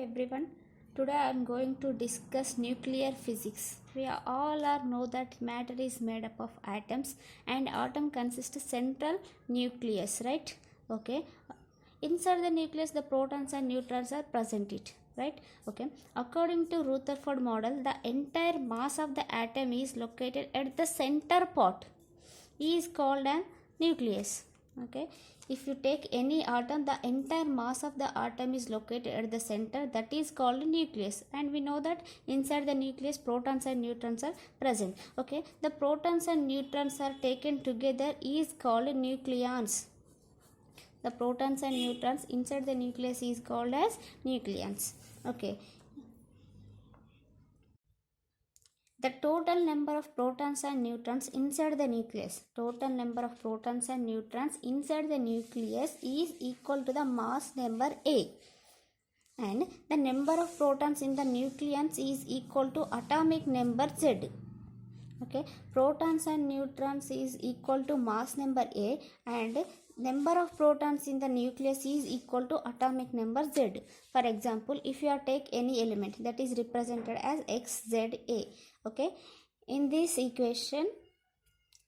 Everyone, today I am going to discuss nuclear physics. We all are know that matter is made up of atoms and atom consists central nucleus, right? Okay. Inside the nucleus the protons and neutrons are present it, right? Okay. According to Rutherford model, the entire mass of the atom is located at the center part. E is called a nucleus. Okay, if you take any atom, the entire mass of the atom is located at the center, that is called nucleus, and we know that inside the nucleus protons and neutrons are present. Okay, the protons and neutrons are taken together is called nucleons. The protons and neutrons inside the nucleus is called as nucleons. Okay, the total number of protons and neutrons inside the nucleus. Total number of protons and neutrons inside the nucleus is equal to the mass number A. And the number of protons in the nucleons is equal to atomic number Z. Okay, protons and neutrons is equal to mass number A, and number of protons in the nucleus is equal to atomic number Z. For example, if you take any element that is represented as XZA, okay, in this equation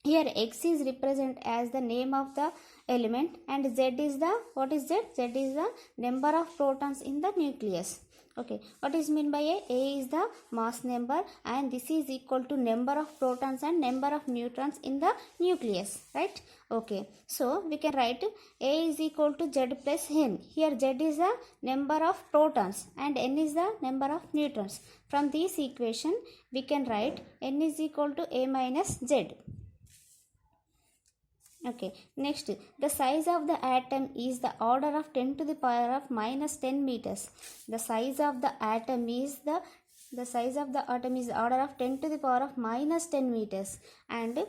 here X is represented as the name of the element and Z is the, what is Z? Z is the number of protons in the nucleus. Okay, what is mean by A? A is the mass number and this is equal to number of protons and number of neutrons in the nucleus, right? Okay, so we can write A is equal to Z plus N. Here Z is the number of protons and N is the number of neutrons. From this equation we can write N is equal to A minus Z. Okay, next, the size of the atom is the order of 10 to the power of minus 10 meters. The size of the atom is the size of the atom is the order of 10 to the power of minus 10 meters, and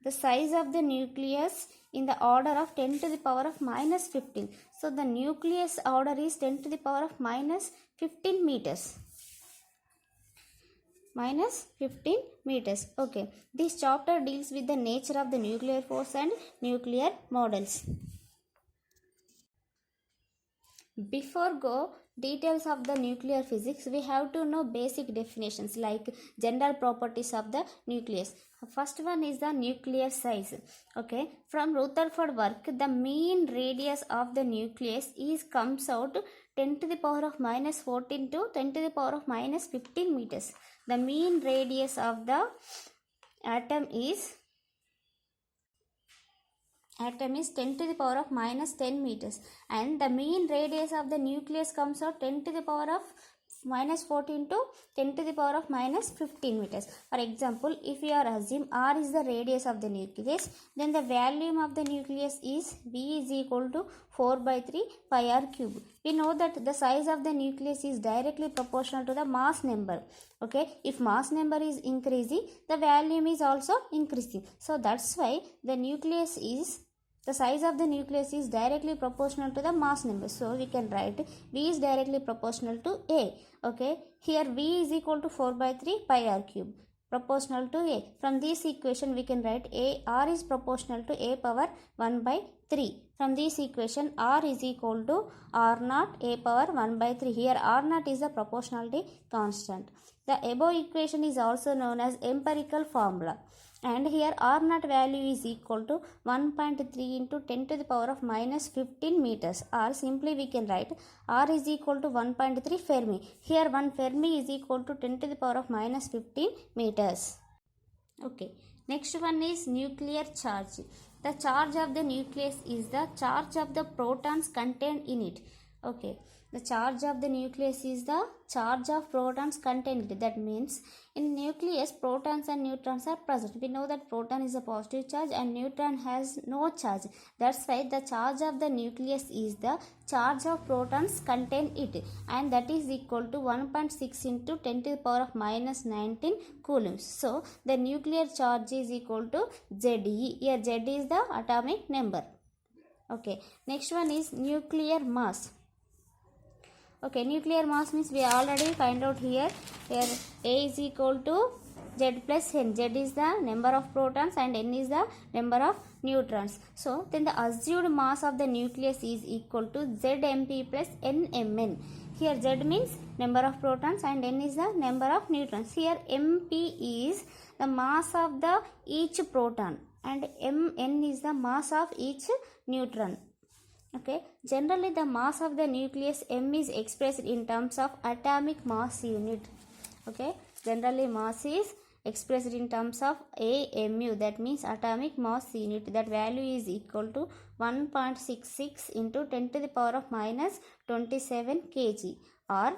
the size of the nucleus in the order of 10 to the power of minus 15. So the nucleus order is 10 to the power of minus 15 meters. Minus 15 meters. Okay, this chapter deals with the nature of the nuclear force and nuclear models. Before go details of the nuclear physics, we have to know basic definitions like general properties of the nucleus. First one is the nuclear size. Okay, from Rutherford work, the mean radius of the nucleus is comes out 10 to the power of minus 14 to 10 to the power of minus 15 meters. The mean radius of the atom is 10 to the power of minus 10 meters, and the mean radius of the nucleus comes out 10 to the power of minus 14 to 10 to the power of minus 15 meters. For example, if we are assume R is the radius of the nucleus, then the volume of the nucleus is V is equal to 4 by 3 pi r cube. We know that the size of the nucleus is directly proportional to the mass number. Okay, if mass number is increasing, the volume is also increasing. So that's why the size of the nucleus is directly proportional to the mass number. So we can write V is directly proportional to A. Okay, here V is equal to 4 by 3 pi r cube, proportional to A. From this equation we can write R is proportional to A power 1 by 3. From this equation R is equal to R naught A power 1 by 3. Here R naught is the proportionality constant. The above equation is also known as empirical formula. And here R naught value is equal to 1.3 into 10 to the power of minus 15 meters, or simply we can write R is equal to 1.3 Fermi. Here 1 Fermi is equal to 10 to the power of minus 15 meters. Okay, next one is nuclear charge. The charge of the nucleus is the charge of the protons contained in it. Okay, the charge of the nucleus is the charge of protons contained in it. That means in nucleus protons and neutrons are present. We know that proton is a positive charge and neutron has no charge. That's why the charge of the nucleus is the charge of protons contained in it, and that is equal to 1.6 into 10 to the power of minus 19 coulombs. So the nuclear charge is equal to Ze. Here Z is the atomic number. Okay, next one is nuclear mass. Okay, nuclear mass means we already find out here. Here A is equal to Z plus N. Z is the number of protons and N is the number of neutrons. So then the assumed mass of the nucleus is equal to ZMP plus NMN. Here Z means number of protons and N is the number of neutrons. Here Mp is the mass of the each proton and Mn is the mass of each neutron. Okay, generally the mass of the nucleus M is expressed in terms of atomic mass unit. Okay, generally mass is expressed in terms of AMU, that means atomic mass unit. That value is equal to 1.66 into 10 to the power of minus 27 kg or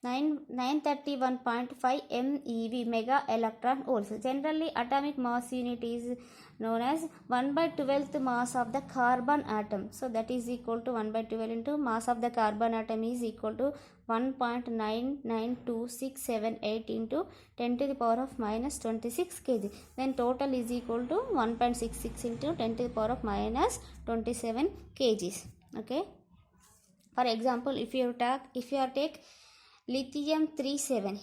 931.5 MeV, mega electron volts. Generally atomic mass unit is known as 1/12th mass of the carbon atom. So that is equal to 1/12 into mass of the carbon atom is equal to 1.992678 into 10 to the power of minus 26 kg. Then total is equal to 1.66 into 10 to the power of minus 27 kgs. Okay. For example, if you take lithium 37,